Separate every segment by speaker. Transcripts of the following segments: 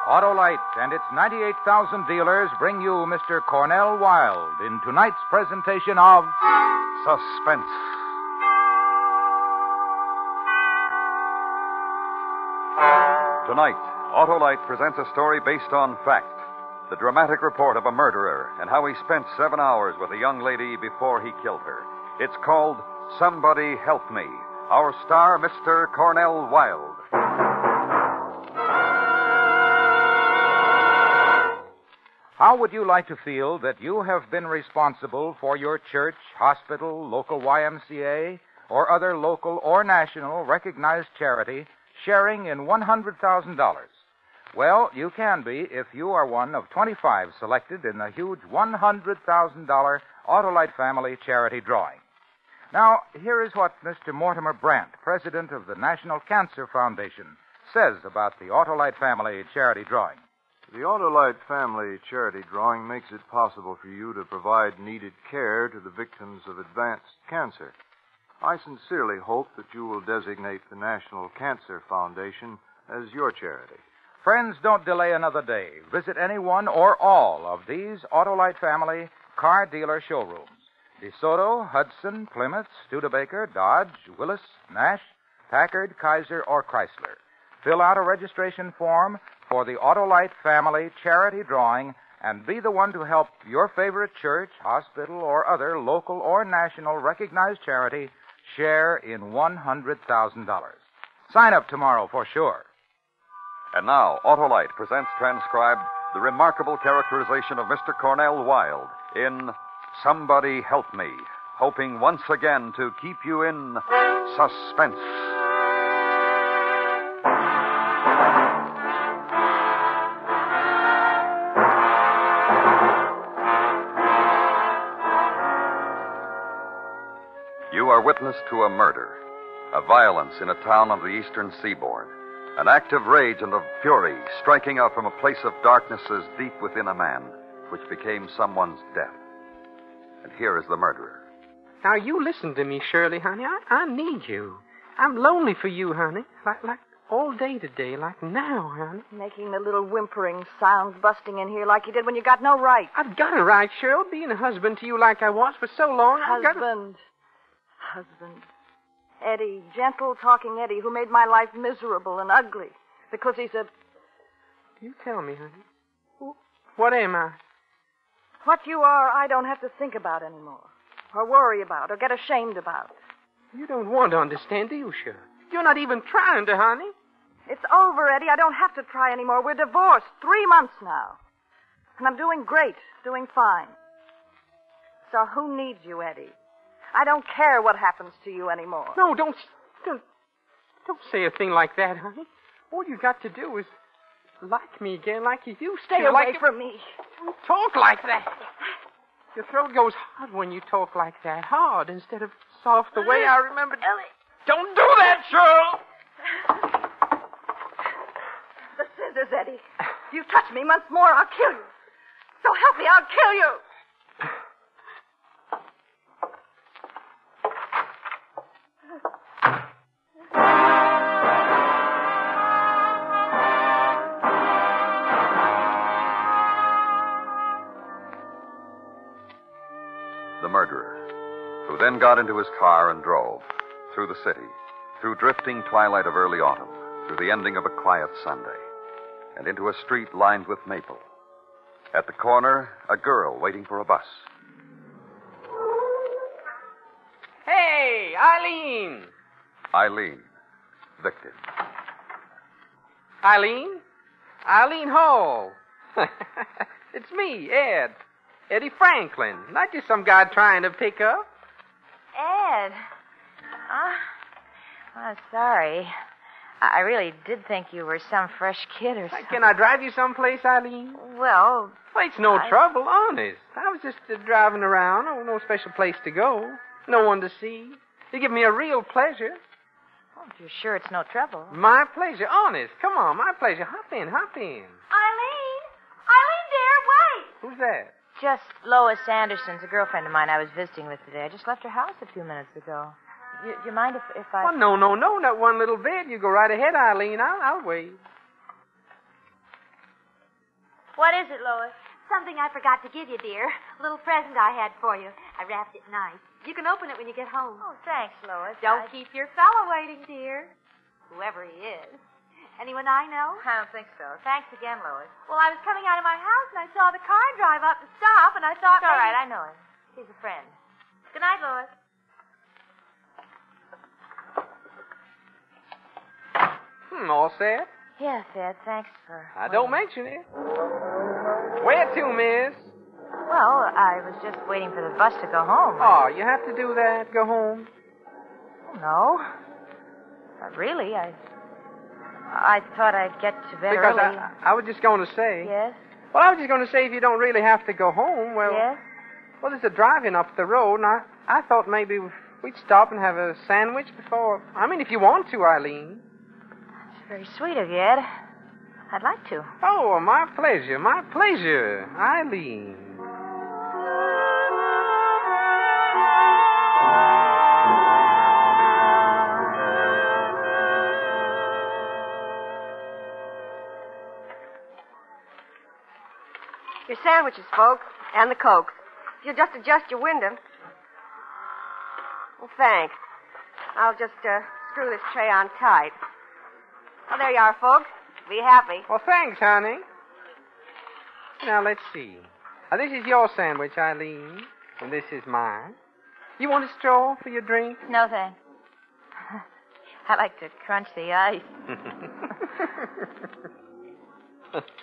Speaker 1: Autolite and its 98,000 dealers bring you Mr. Cornel Wilde in tonight's presentation of
Speaker 2: Suspense. Tonight, Autolite presents a story based on fact. The dramatic report of a murderer and how he spent 7 hours with a young lady before he killed her. It's called Somebody Help Me. Our star, Mr. Cornel Wilde.
Speaker 1: How would you like to feel that you have been responsible for your church, hospital, local YMCA, or other local or national recognized charity sharing in $100,000? Well, you can be if you are one of 25 selected in the huge $100,000 Autolite Family Charity Drawing. Now, here is what Mr. Mortimer Brandt, president of the National Cancer Foundation, says about the Autolite Family Charity Drawing.
Speaker 3: The Autolite Family Charity Drawing makes it possible for you to provide needed care to the victims of advanced cancer. I sincerely hope that you will designate the National Cancer Foundation as your charity.
Speaker 1: Friends, don't delay another day. Visit any one or all of these Autolite Family car dealer showrooms. DeSoto, Hudson, Plymouth, Studebaker, Dodge, Willis, Nash, Packard, Kaiser, or Chrysler. Fill out a registration form for the Autolite Family Charity Drawing and be the one to help your favorite church, hospital, or other local or national recognized charity share in $100,000. Sign up tomorrow for sure.
Speaker 2: And now, Autolite presents transcribed the remarkable characterization of Mr. Cornel Wilde in Somebody Help Me, hoping once again to keep you in suspense. You are witness to a murder, a violence in a town on the eastern seaboard, an act of rage and of fury striking out from a place of darknesses deep within a man, which became someone's death. And here is the murderer.
Speaker 4: Now, you listen to me, Shirley, honey. I need you. I'm lonely for you, honey. Like all day today, like now, honey.
Speaker 5: Making the little whimpering sound busting in here like you did when you got no right.
Speaker 4: I've got a right, Cheryl, being a husband to you like I was for so long.
Speaker 5: Husband. Eddie, gentle talking Eddie, who made my life miserable and ugly because he's a...
Speaker 4: You tell me, honey. What am I?
Speaker 5: What you are, I don't have to think about anymore, or worry about, or get ashamed about.
Speaker 4: You don't want to understand, do you, Cheryl? You're not even trying to, honey.
Speaker 5: It's over, Eddie. I don't have to try anymore. We're divorced 3 months now. And I'm doing great, doing fine. So who needs you, Eddie? I don't care what happens to you anymore.
Speaker 4: No, don't say a thing like that, honey. All you got to do is like me again like you used to.
Speaker 5: Stay away from me.
Speaker 4: Don't talk like that. Your throat goes hard when you talk like that. Hard instead of soft the way I remember.
Speaker 5: Ellie.
Speaker 4: Don't do that, Cheryl.
Speaker 5: The scissors, Eddie. If you touch me once more, I'll kill you. So help me, I'll kill you.
Speaker 2: The murderer, who then got into his car and drove through the city, through drifting twilight of early autumn, through the ending of a quiet Sunday, and into a street lined with maple. At the corner, a girl waiting for a bus.
Speaker 4: Hey, Eileen!
Speaker 2: Eileen, victim.
Speaker 4: Eileen Hall. It's me, Ed. Eddie Franklin. Not just some guy trying to pick up.
Speaker 6: Ed. I'm sorry. I really did think you were some fresh kid or something.
Speaker 4: Can I drive you someplace, Eileen?
Speaker 6: Well,
Speaker 4: It's no trouble, honest. I was just driving around. Oh, no special place to go. No one to see. You give me a real pleasure.
Speaker 6: Oh, you're sure it's no trouble?
Speaker 4: My pleasure, honest. Come on, my pleasure. Hop in.
Speaker 6: Eileen, dear, wait.
Speaker 4: Who's that?
Speaker 6: Just Lois Anderson's a girlfriend of mine I was visiting with today. I just left her house a few minutes ago. You mind if I...
Speaker 4: Oh, no, not one little bit. You go right ahead, Eileen. I'll wait.
Speaker 6: What is it, Lois?
Speaker 7: Something I forgot to give you, dear. A little present I had for you. I wrapped it nice. You can open it when you get home.
Speaker 6: Oh, thanks, Lois.
Speaker 7: Don't keep your fella waiting, dear. Whoever he is. Anyone I know?
Speaker 6: I don't think so. Thanks again, Lois.
Speaker 7: Well, I was coming out of my house and I saw the car drive up and stop, and I thought
Speaker 6: It's all right. I know him. He's a friend. Good night, Lois.
Speaker 4: All set?
Speaker 6: Yes, Ed. Thanks for...
Speaker 4: Don't mention it. Where to, miss?
Speaker 6: Well, I was just waiting for the bus to go home.
Speaker 4: Oh, you have to do that? Go home?
Speaker 6: No. Not really. I thought I'd get to bed
Speaker 4: Because
Speaker 6: early.
Speaker 4: I was just going to say.
Speaker 6: Yes?
Speaker 4: Well, I was just going to say, if you don't really have to go home, well...
Speaker 6: Yes?
Speaker 4: Well, there's a drive-in up the road, and I thought maybe we'd stop and have a sandwich before... I mean, if you want to, Eileen.
Speaker 6: It's very sweet of you, Ed. I'd like to.
Speaker 4: Oh, my pleasure, Eileen.
Speaker 8: Your sandwiches, folks, and the Cokes. If you'll just adjust your window. Well, thanks. I'll just screw this tray on tight. Well, there you are, folks. Be happy.
Speaker 4: Well, thanks, honey. Now, let's see. Now, this is your sandwich, Eileen, and this is mine. You want a straw for your drink?
Speaker 6: No, thanks. I like to crunch the ice.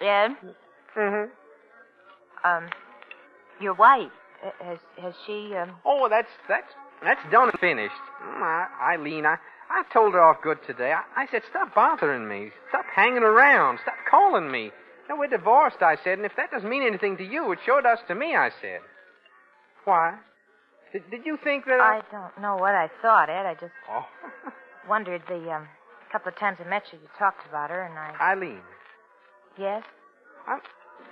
Speaker 6: Ed?
Speaker 4: Mm-hmm.
Speaker 6: Your wife, has she,
Speaker 4: Oh, that's done and finished. Eileen, I told her off good today. I said, stop bothering me. Stop hanging around. Stop calling me. No, we're divorced, I said, and if that doesn't mean anything to you, it sure does to me, I said. Why? Did you think that
Speaker 6: I don't know what I thought, Ed. I just
Speaker 4: Oh.
Speaker 6: wondered the couple of times I met you, you talked about her, and I...
Speaker 4: Eileen,
Speaker 6: Yes?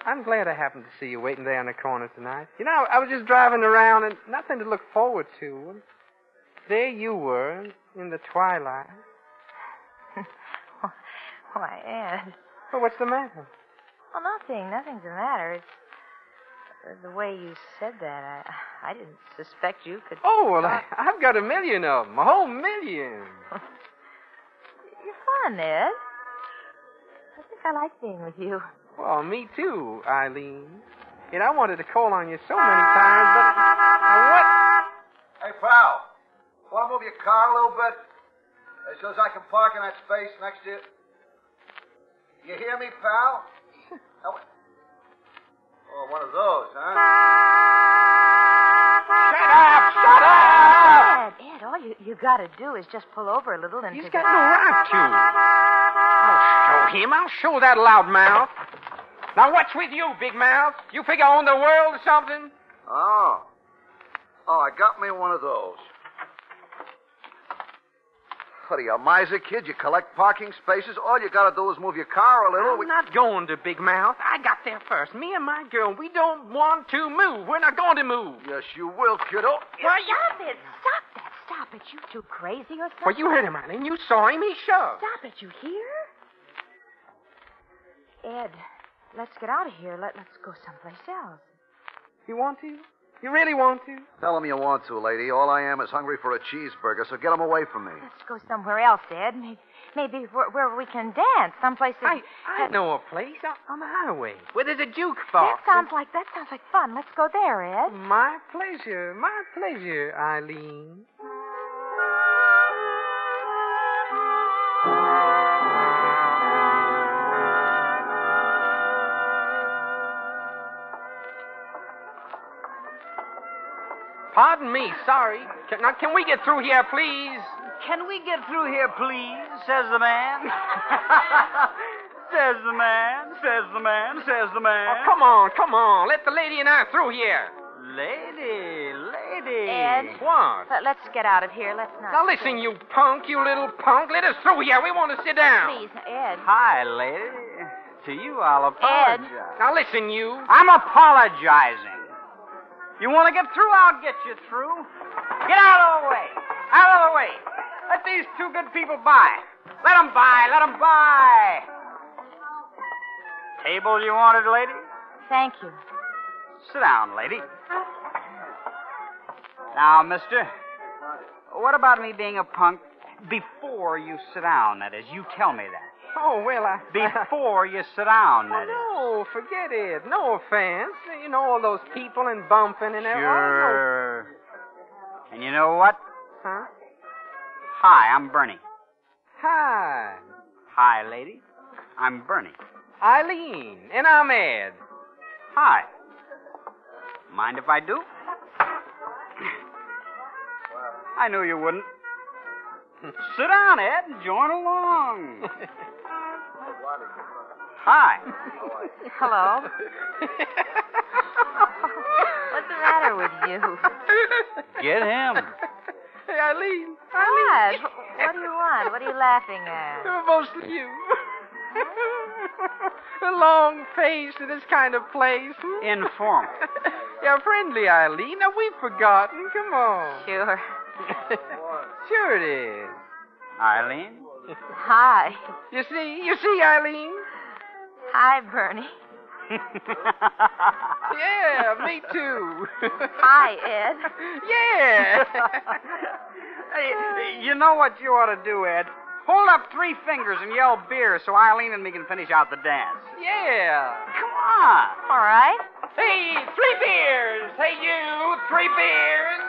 Speaker 4: I'm glad I happened to see you waiting there on the corner tonight. You know, I was just driving around and nothing to look forward to. And there you were in the twilight.
Speaker 6: Why, Ed.
Speaker 4: Well, what's the matter?
Speaker 6: Well, nothing. Nothing's the matter. It's the way you said that. I didn't suspect you could...
Speaker 4: Oh, well, I've got 1 million of them. A whole million.
Speaker 6: You're fun, Ed. I think I like being with you.
Speaker 4: Well, me too, Eileen. You know, I wanted to call on you so many times, but... what?
Speaker 9: Hey, pal. Want to move your car a little bit? So as I can park in that space next to you? You hear me, pal? Oh, one of those, huh?
Speaker 4: Shut up!
Speaker 6: Ed, all you gotta do is just pull over a little and...
Speaker 4: He's got no right to. I'll show him. I'll show that loudmouth. Now, what's with you, big mouth? You figure I own the world or something?
Speaker 9: Oh, I got me one of those. What are you, a miser, kid? You collect parking spaces? All you gotta do is move your car a little.
Speaker 4: I'm not going to, big mouth. I got there first. Me and my girl, we don't want to move. We're not going to move.
Speaker 9: Yes, you will, kiddo.
Speaker 6: Why, stop it. Stop that. Stop it. You too crazy or something?
Speaker 4: Well, you heard him, Eileen. You saw him. He shoved.
Speaker 6: Stop it. You hear? Ed, let's get out of here. Let's go someplace else.
Speaker 4: You want to? You really want to?
Speaker 9: Tell him you want to, lady. All I am is hungry for a cheeseburger, so get him away from me.
Speaker 6: Let's go somewhere else, Ed. Maybe where we can dance. Someplace that...
Speaker 4: I know a place on the highway where there's a jukebox.
Speaker 6: That sounds like fun. Let's go there, Ed.
Speaker 4: My pleasure, Eileen. Pardon me, sorry. Can we get through here, please?
Speaker 10: Can we get through here, please? Says the man. Says the man.
Speaker 4: Oh, come on. Let the lady and I through here.
Speaker 10: Lady.
Speaker 6: Ed.
Speaker 4: What?
Speaker 6: Let's get out of here. Let's not...
Speaker 4: Now listen, you little punk. Let us through here. We want to sit down.
Speaker 6: Please, Ed.
Speaker 10: Hi, lady. To you, I'll apologize.
Speaker 6: Ed.
Speaker 4: Now listen, you.
Speaker 10: I'm apologizing. You want to get through? I'll get you through. Get out of the way. Out of the way. Let these two good people by. Let them by. Table you wanted, lady?
Speaker 6: Thank you.
Speaker 10: Sit down, lady. Now, mister, what about me being a punk before you sit down? That is, you tell me that.
Speaker 4: Oh, well,
Speaker 10: Before you sit down, that is.
Speaker 4: No, forget it. No offense. You know, all those people and bumping and everything.
Speaker 10: Sure. And you know what?
Speaker 4: Huh?
Speaker 10: Hi, I'm Bernie.
Speaker 4: Hi.
Speaker 10: Hi, lady. I'm Bernie.
Speaker 4: Eileen. And I'm Ed.
Speaker 10: Hi. Mind if I do? I knew you wouldn't. Sit down, Ed, and join along. Hi.
Speaker 6: Hello. What's the matter with you?
Speaker 10: Get him.
Speaker 4: Hey, Eileen.
Speaker 6: What? What do you want? What are you laughing at?
Speaker 4: Mostly you. A long face to this kind of place.
Speaker 10: Informal.
Speaker 4: Yeah, friendly, Eileen. Now, we've forgotten. Come on.
Speaker 6: Sure.
Speaker 4: Sure it is.
Speaker 10: Eileen?
Speaker 6: Hi.
Speaker 4: You see, Eileen?
Speaker 6: Hi, Bernie.
Speaker 4: Yeah, me too.
Speaker 6: Hi, Ed.
Speaker 4: Yeah.
Speaker 10: Hey, you know what you ought to do, Ed? Hold up 3 fingers and yell beer so Eileen and me can finish out the dance.
Speaker 4: Yeah.
Speaker 10: Come on.
Speaker 6: All right.
Speaker 4: Hey, 3 beers. Hey, you, 3 beers.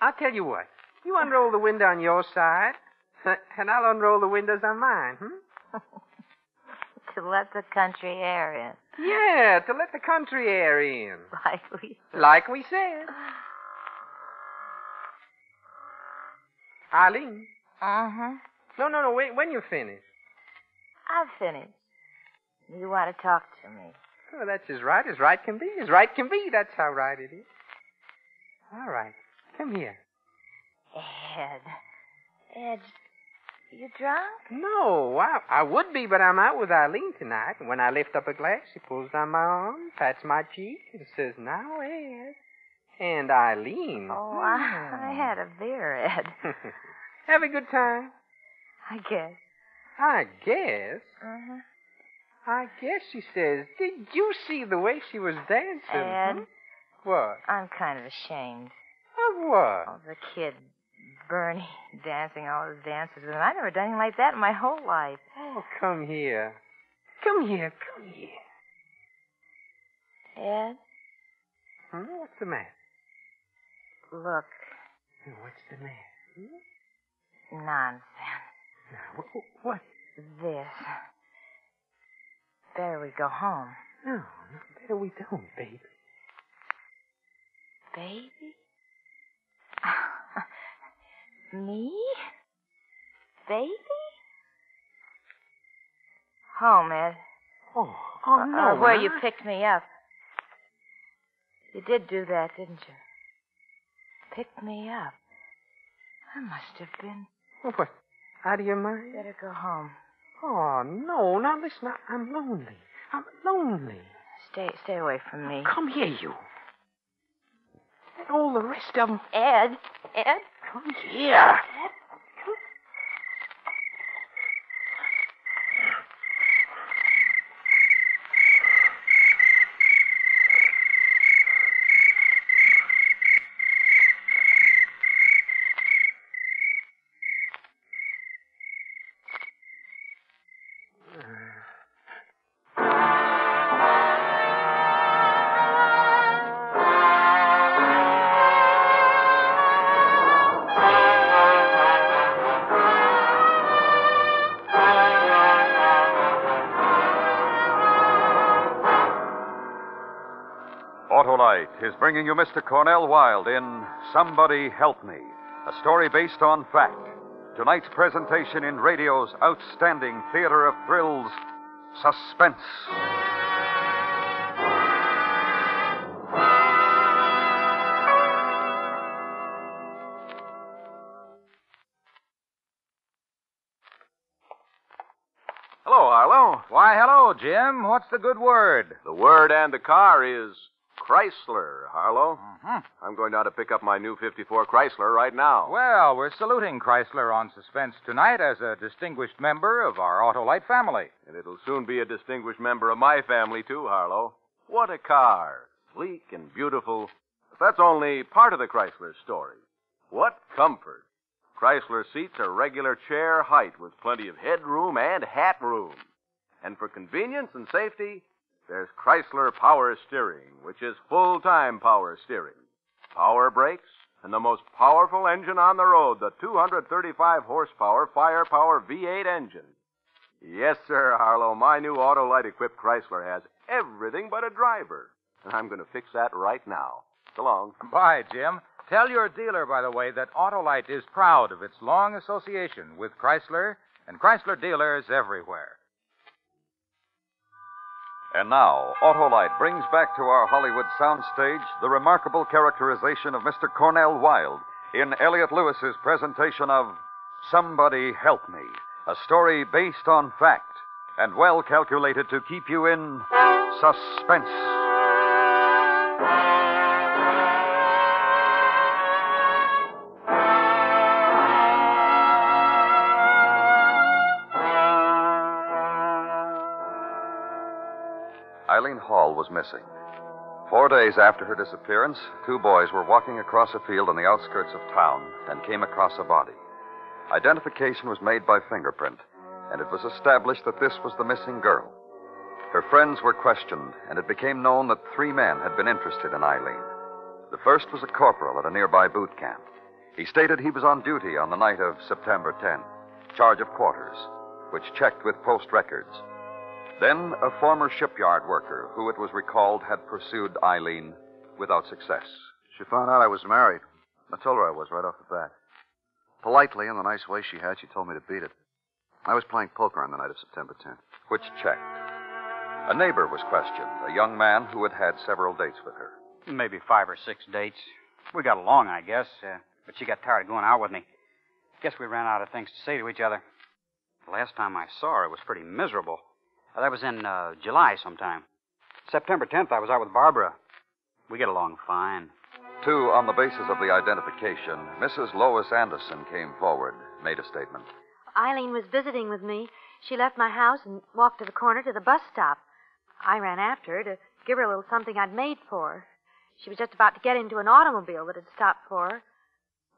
Speaker 4: I'll tell you what. You unroll the window on your side, and I'll unroll the windows on mine,
Speaker 6: To let the country air in.
Speaker 4: Yeah, to let the country air in.
Speaker 6: Like we said.
Speaker 4: Like we said. Eileen.
Speaker 6: Uh-huh.
Speaker 4: No, wait, when you finish.
Speaker 6: I've finished. You want to talk to me?
Speaker 4: Oh, that's as right can be. As right can be, that's how right it is. All right. Come here.
Speaker 6: Ed, you drunk?
Speaker 4: No, I would be, but I'm out with Eileen tonight. And when I lift up a glass, she pulls down my arm, pats my cheek, and says, "Now, Ed." And Eileen.
Speaker 6: Oh, I had a beer, Ed.
Speaker 4: Have a good time.
Speaker 6: I guess.
Speaker 4: I guess?
Speaker 6: Uh-huh.
Speaker 4: I guess, she says. Did you see the way she was dancing?
Speaker 6: Ed?
Speaker 4: What?
Speaker 6: I'm kind of ashamed.
Speaker 4: Of what?
Speaker 6: Oh, the kid, Bernie, dancing all his dances with him. I've never done anything like that in my whole life.
Speaker 4: Oh, come here. Come here.
Speaker 6: Ed?
Speaker 4: What's the matter?
Speaker 6: Look.
Speaker 4: What's the matter?
Speaker 6: Nonsense.
Speaker 4: Now, what?
Speaker 6: This. Better we go home.
Speaker 4: No, better we don't, baby.
Speaker 6: Baby? Me? Baby? Home, Ed.
Speaker 4: Oh no.
Speaker 6: Where you picked me up. You did do that, didn't you? Picked me up. I must have been.
Speaker 4: What? Out of your mind?
Speaker 6: Better go home.
Speaker 4: Oh, no. Now, listen, I'm lonely.
Speaker 6: Stay away from me.
Speaker 4: Come here, you. And all the rest of them.
Speaker 6: Ed?
Speaker 4: Come here.
Speaker 2: Autolite is bringing you Mr. Cornel Wilde in Somebody Help Me, a story based on fact. tonight's presentation in radio's outstanding theater of thrills, Suspense.
Speaker 3: Hello, Harlow.
Speaker 1: Why, hello, Jim. What's the good word?
Speaker 3: The word and the car is Chrysler, Harlow.
Speaker 1: Mm-hmm.
Speaker 3: I'm going down to pick up my new 54 Chrysler right now.
Speaker 1: Well, we're saluting Chrysler on Suspense tonight as a distinguished member of our Autolite family.
Speaker 3: And it'll soon be a distinguished member of my family, too, Harlow. What a car. Sleek and beautiful. But that's only part of the Chrysler story. What comfort. Chrysler seats are regular chair height with plenty of headroom and hat room. And for convenience and safety, there's Chrysler Power Steering, which is full-time power steering. Power brakes, and the most powerful engine on the road, the 235-horsepower Firepower V8 engine. Yes, sir, Harlow, my new Autolite-equipped Chrysler has everything but a driver. And I'm going to fix that right now. So long.
Speaker 1: Bye, Jim. Tell your dealer, by the way, that Autolite is proud of its long association with Chrysler and Chrysler dealers everywhere.
Speaker 2: And now, Autolite brings back to our Hollywood soundstage the remarkable characterization of Mr. Cornel Wilde in Elliot Lewis's presentation of Somebody Help Me, a story based on fact and well calculated to keep you in suspense. Eileen Hall was missing. 4 days after her disappearance, 2 boys were walking across a field on the outskirts of town and came across a body. Identification was made by fingerprint, and it was established that this was the missing girl. Her friends were questioned, and it became known that 3 men had been interested in Eileen. The first was a corporal at a nearby boot camp. He stated he was on duty on the night of September 10th, charge of quarters, which checked with post records. Then a former shipyard worker, who it was recalled had pursued Eileen without success.
Speaker 9: She found out I was married. I told her I was right off the bat. Politely, in the nice way she had, she told me to beat it. I was playing poker on the night of September 10th.
Speaker 2: Which checked. A neighbor was questioned, a young man who had had several dates with her.
Speaker 10: Maybe 5 or 6 dates. We got along, I guess, but she got tired of going out with me. Guess we ran out of things to say to each other. The last time I saw her, it was pretty miserable. That was in July sometime. September 10th, I was out with Barbara. We get along fine.
Speaker 2: 2, on the basis of the identification, Mrs. Lois Anderson came forward, made a statement.
Speaker 7: Eileen was visiting with me. She left my house and walked to the corner to the bus stop. I ran after her to give her a little something I'd made for her. She was just about to get into an automobile that had stopped for her.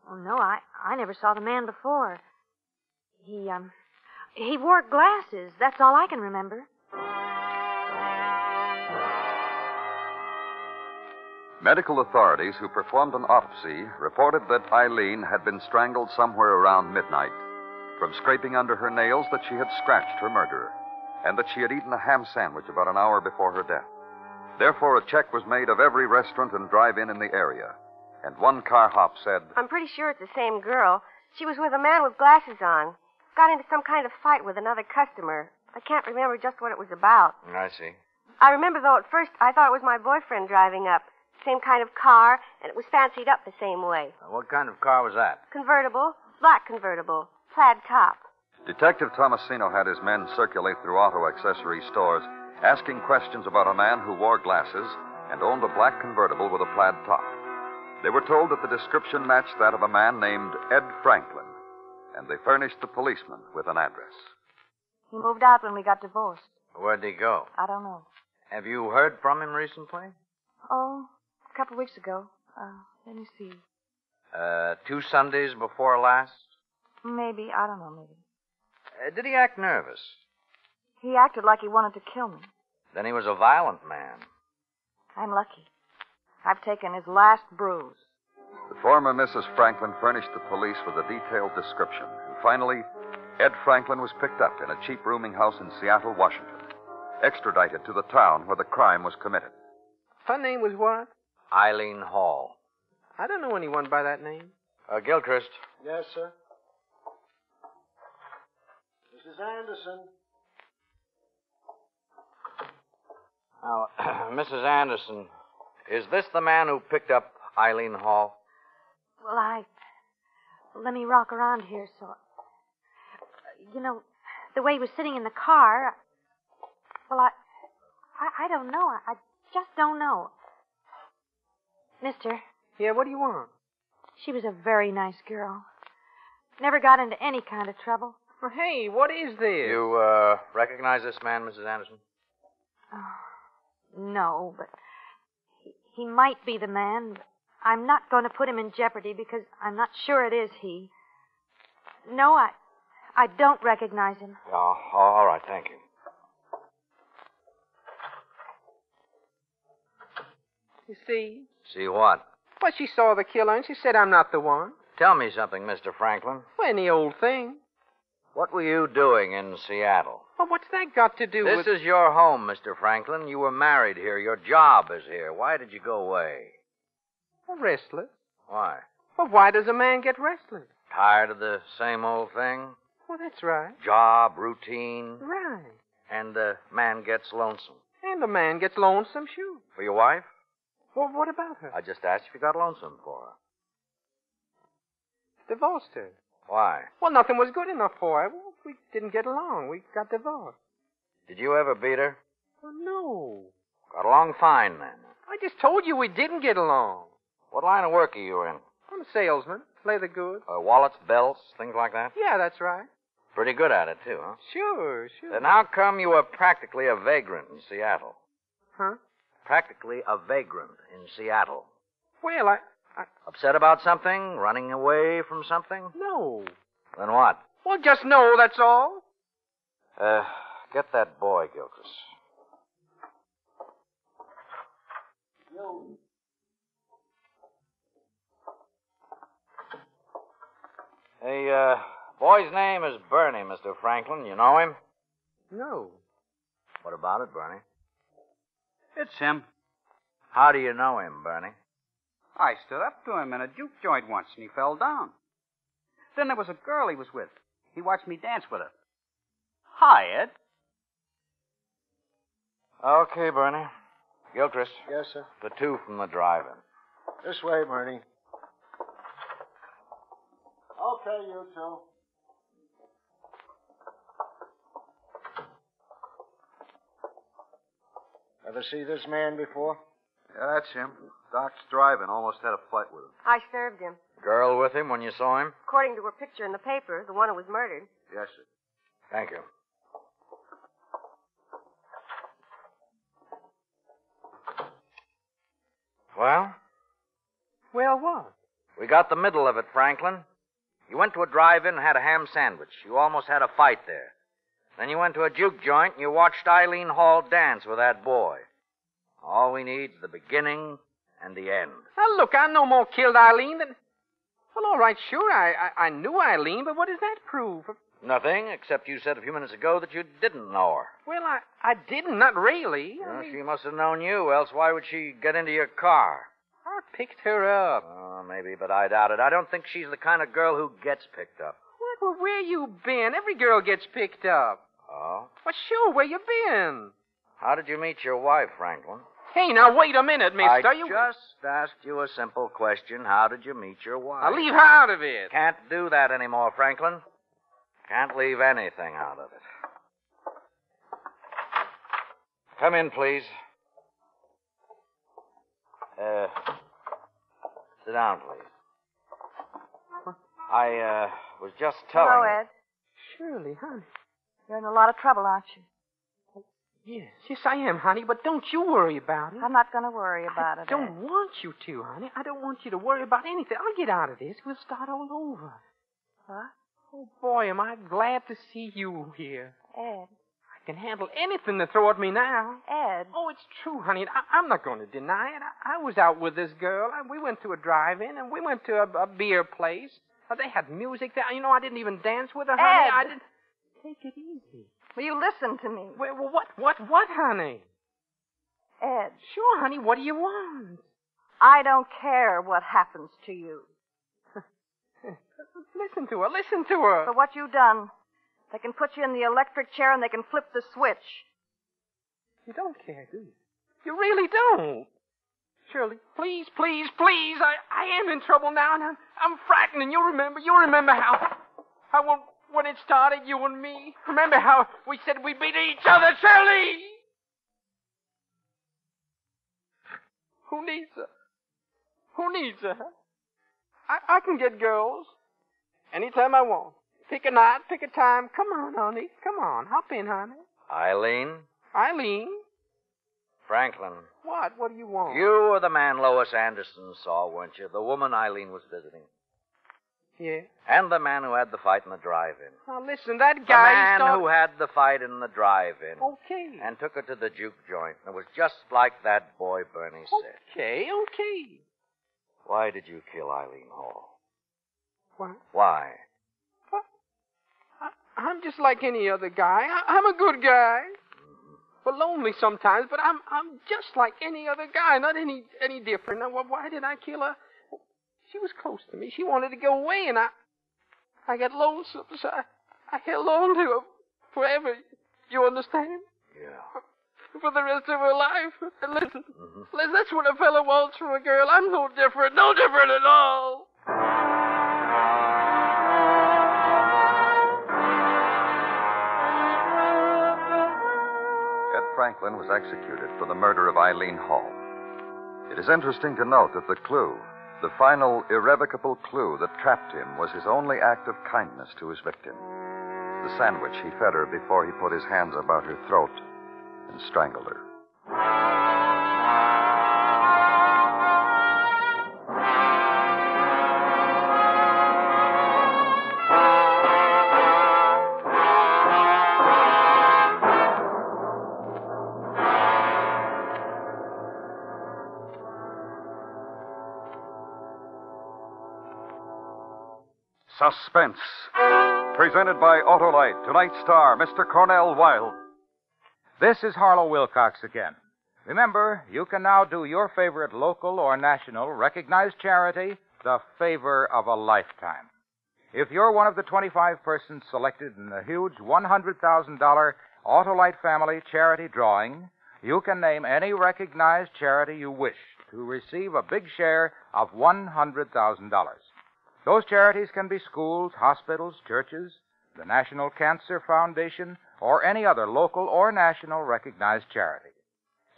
Speaker 7: Oh, no, I never saw the man before. He wore glasses. That's all I can remember.
Speaker 2: Medical authorities who performed an autopsy reported that Eileen had been strangled somewhere around midnight. From scraping under her nails, that she had scratched her murderer, and that she had eaten a ham sandwich about an hour before her death. Therefore, a check was made of every restaurant and drive-in in the area. And one car hop said,
Speaker 8: I'm pretty sure it's the same girl. She was with a man with glasses on. Got into some kind of fight with another customer. I can't remember just what it was about.
Speaker 4: I see.
Speaker 8: I remember, though, at first I thought it was my boyfriend driving up. Same kind of car, and it was fancied up the same way.
Speaker 4: What kind of car was that?
Speaker 8: Convertible. Black convertible. Plaid top.
Speaker 2: Detective Tomasino had his men circulate through auto accessory stores, asking questions about a man who wore glasses and owned a black convertible with a plaid top. They were told that the description matched that of a man named Ed Franklin, and they furnished the policeman with an address.
Speaker 5: He moved out when we got divorced.
Speaker 4: Where'd he go?
Speaker 5: I don't know.
Speaker 4: Have you heard from him recently?
Speaker 5: Oh, a couple of weeks ago. Let me see.
Speaker 4: 2 Sundays before last?
Speaker 5: Maybe. I don't know, maybe.
Speaker 4: Did he act nervous?
Speaker 5: He acted like he wanted to kill me.
Speaker 4: Then he was a violent man.
Speaker 5: I'm lucky. I've taken his last bruise.
Speaker 2: The former Mrs. Franklin furnished the police with a detailed description. And finally, Ed Franklin was picked up in a cheap rooming house in Seattle, Washington, extradited to the town where the crime was committed.
Speaker 4: Her name was what? Eileen Hall. I don't know anyone by that name. Gilchrist.
Speaker 9: Yes, sir? Mrs. Anderson.
Speaker 1: Now, Mrs. Anderson, is this the man who picked up Eileen Hall?
Speaker 7: Well, let me rock around here so... You know, the way he was sitting in the car... Well, I don't know. I just don't know. Mister.
Speaker 4: Yeah, what do you want?
Speaker 7: She was a very nice girl. Never got into any kind of trouble.
Speaker 4: Well, hey, what is this?
Speaker 1: You, recognize this man, Mrs. Anderson?
Speaker 7: Oh, no, but he might be the man. But I'm not going to put him in jeopardy because I'm not sure it is he. No, I don't recognize him.
Speaker 1: Oh, all right, thank you.
Speaker 4: You see?
Speaker 1: See what?
Speaker 4: Well, she saw the killer and she said I'm not the one.
Speaker 1: Tell me something, Mr. Franklin.
Speaker 4: Well, any old thing.
Speaker 1: What were you doing in Seattle?
Speaker 4: Well, what's that got to do with...
Speaker 1: This is your home, Mr. Franklin. You were married here. Your job is here. Why did you go away?
Speaker 4: Well, restless.
Speaker 1: Why?
Speaker 4: Well, why does a man get restless?
Speaker 1: Tired of the same old thing?
Speaker 4: Well, that's right.
Speaker 1: Job, routine.
Speaker 4: Right.
Speaker 1: And the man gets lonesome.
Speaker 4: And the man gets lonesome, sure.
Speaker 1: For your wife?
Speaker 4: Well, what about her?
Speaker 1: I just asked if you got lonesome for her.
Speaker 4: Divorced her.
Speaker 1: Why?
Speaker 4: Well, nothing was good enough for her. Well, we didn't get along. We got divorced.
Speaker 1: Did you ever beat her?
Speaker 4: Well, no.
Speaker 1: Got along fine, then.
Speaker 4: I just told you we didn't get along.
Speaker 1: What line of work are you in?
Speaker 4: I'm a salesman. Leather goods.
Speaker 1: Wallets, belts, things like that?
Speaker 4: Yeah, that's right.
Speaker 1: Pretty good at it, too, huh?
Speaker 4: Sure.
Speaker 1: Then how come you were practically a vagrant in Seattle?
Speaker 4: Huh?
Speaker 1: Practically a vagrant in Seattle.
Speaker 4: Well, I...
Speaker 1: Upset about something? Running away from something?
Speaker 4: No.
Speaker 1: Then what?
Speaker 4: Well, just no, that's all.
Speaker 1: Get that boy, Gilchrist. Hey, boy's name is Bernie, Mr. Franklin. You know him?
Speaker 4: No.
Speaker 1: What about it, Bernie?
Speaker 10: It's him.
Speaker 1: How do you know him, Bernie?
Speaker 10: I stood up to him in a juke joint once, and he fell down. Then there was a girl he was with. He watched me dance with her. Hi, Ed.
Speaker 1: Okay, Bernie. Gilchrist.
Speaker 9: Yes, sir.
Speaker 1: The two from the drive-in.
Speaker 9: This way, Bernie. Okay, you two. Ever see this man before?
Speaker 2: Yeah, that's him. Doc's driving. Almost had a fight with him.
Speaker 8: I served him.
Speaker 1: Girl with him when you saw him?
Speaker 8: According to her picture in the paper, the one who was murdered.
Speaker 2: Yes, sir.
Speaker 1: Thank you. Well?
Speaker 4: Well, what?
Speaker 1: We got the middle of it, Franklin. You went to a drive-in and had a ham sandwich. You almost had a fight there. Then you went to a juke joint and you watched Eileen Hall dance with that boy. All we need is the beginning and the end.
Speaker 4: Now, look, I no more killed Eileen than... Well, all right, sure, I knew Eileen, but what does that prove?
Speaker 1: Nothing, except you said a few minutes ago that you didn't know her.
Speaker 4: Well, I didn't, not really.
Speaker 1: Well, she must have known you, else why would she get into your car?
Speaker 4: I picked her up.
Speaker 1: Oh, maybe, but I doubt it. I don't think she's the kind of girl who gets picked up.
Speaker 4: Well, where you been? Every girl gets picked up.
Speaker 1: Oh?
Speaker 4: Well, sure, where you been?
Speaker 1: How did you meet your wife, Franklin?
Speaker 4: Hey, now, wait a minute, mister.
Speaker 1: I just asked you a simple question. How did you meet your wife?
Speaker 4: I'll leave her out of it.
Speaker 1: Can't do that anymore, Franklin. Can't leave anything out of it. Come in, please. Sit down, please. I was just telling
Speaker 5: Hello,
Speaker 1: you.
Speaker 5: Ed.
Speaker 4: Shirley, honey.
Speaker 5: You're in a lot of trouble, aren't you?
Speaker 4: Yes, I am, honey, but don't you worry about it.
Speaker 5: I'm not going to worry about it,
Speaker 4: I don't
Speaker 5: Ed.
Speaker 4: want you to, honey. I don't want you to worry about anything. I'll get out of this. We'll start all over.
Speaker 5: What?
Speaker 4: Oh, boy, am I glad to see you here.
Speaker 5: Ed.
Speaker 4: I can handle anything to throw at me now.
Speaker 5: Ed.
Speaker 4: Oh, it's true, honey. I'm not going to deny it. I was out with this girl. We went to a drive-in, and we went to a beer place. They had music there. You know, I didn't even dance with her, honey.
Speaker 5: Ed.
Speaker 4: I didn't... Take it easy.
Speaker 5: Will you listen to me?
Speaker 4: Well, what, honey?
Speaker 5: Ed.
Speaker 4: Sure, honey. What do you want?
Speaker 5: I don't care what happens to you.
Speaker 4: Listen to her.
Speaker 5: For what you've done, They can put you in the electric chair and they can flip the switch.
Speaker 4: You don't care, do you? You really don't. Shirley, please, please, please. I am in trouble now, and I'm frightened. And you remember how when it started, you and me. Remember how we said we beat each other, Shirley? Who needs her? Who needs her? I can get girls anytime I want. Pick a night, pick a time. Come on, honey. Come on. Hop in, honey.
Speaker 11: Eileen?
Speaker 4: Eileen?
Speaker 11: Franklin.
Speaker 4: What? What do you want?
Speaker 11: You were the man Lois Anderson saw, weren't you? The woman Eileen was visiting.
Speaker 4: Yeah.
Speaker 11: And the man who had the fight in the drive-in.
Speaker 4: Now, listen, that guy...
Speaker 11: The man who had the fight in the drive-in.
Speaker 4: Okay.
Speaker 11: And took her to the juke joint. And it was just like that boy Bernie said.
Speaker 4: Okay.
Speaker 11: Why did you kill Eileen Hall?
Speaker 4: What?
Speaker 11: Why?
Speaker 4: What? I'm just like any other guy. I'm a good guy. Well, lonely sometimes, but I'm just like any other guy, not any different. Now, why did I kill her? She was close to me. She wanted to go away, and I got lonesome, so I held on to her forever. You understand?
Speaker 11: Yeah.
Speaker 4: For the rest of her life. And listen, that's what a fellow wants from a girl. I'm no different at all.
Speaker 2: Franklin was executed for the murder of Eileen Hall. It is interesting to note that the clue, the final irrevocable clue that trapped him, was his only act of kindness to his victim. The sandwich he fed her before he put his hands about her throat and strangled her.
Speaker 12: Suspense. Presented by Autolite. Tonight's star, Mr. Cornel Wilde.
Speaker 1: This is Harlow Wilcox again. Remember, you can now do your favorite local or national recognized charity the favor of a lifetime. If you're one of the 25 persons selected in the huge $100,000 Autolite Family Charity Drawing, you can name any recognized charity you wish to receive a big share of $100,000. Those charities can be schools, hospitals, churches, the National Cancer Foundation, or any other local or national recognized charity.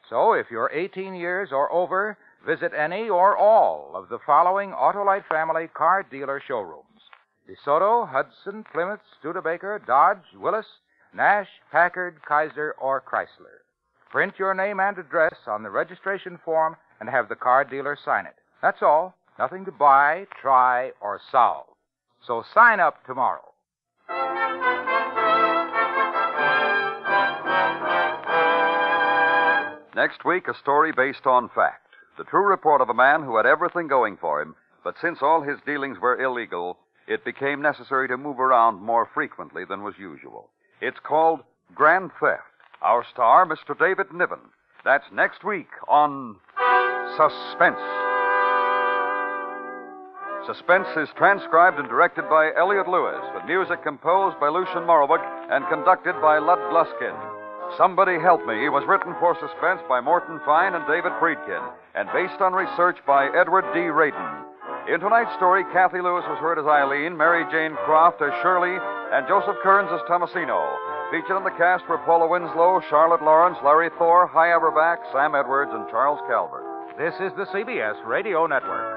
Speaker 1: So, if you're 18 years or over, visit any or all of the following Autolite Family car dealer showrooms: DeSoto, Hudson, Plymouth, Studebaker, Dodge, Willis, Nash, Packard, Kaiser, or Chrysler. Print your name and address on the registration form and have the car dealer sign it. That's all. Nothing to buy, try, or solve. So sign up tomorrow.
Speaker 2: Next week, a story based on fact. The true report of a man who had everything going for him, but since all his dealings were illegal, it became necessary to move around more frequently than was usual. It's called Grand Theft. Our star, Mr. David Niven. That's next week on Suspense. Suspense is transcribed and directed by Elliot Lewis, with music composed by Lucien Morawick and conducted by Lud Gluskin. Somebody Help Me was written for Suspense by Morton Fine and David Friedkin, and based on research by Edward D. Radin. In tonight's story, Kathy Lewis was heard as Eileen, Mary Jane Croft as Shirley, and Joseph Kearns as Tomasino. Featured in the cast were Paula Winslow, Charlotte Lawrence, Larry Thor, Hy Averback, Sam Edwards, and Charles Calvert.
Speaker 1: This is the CBS Radio Network.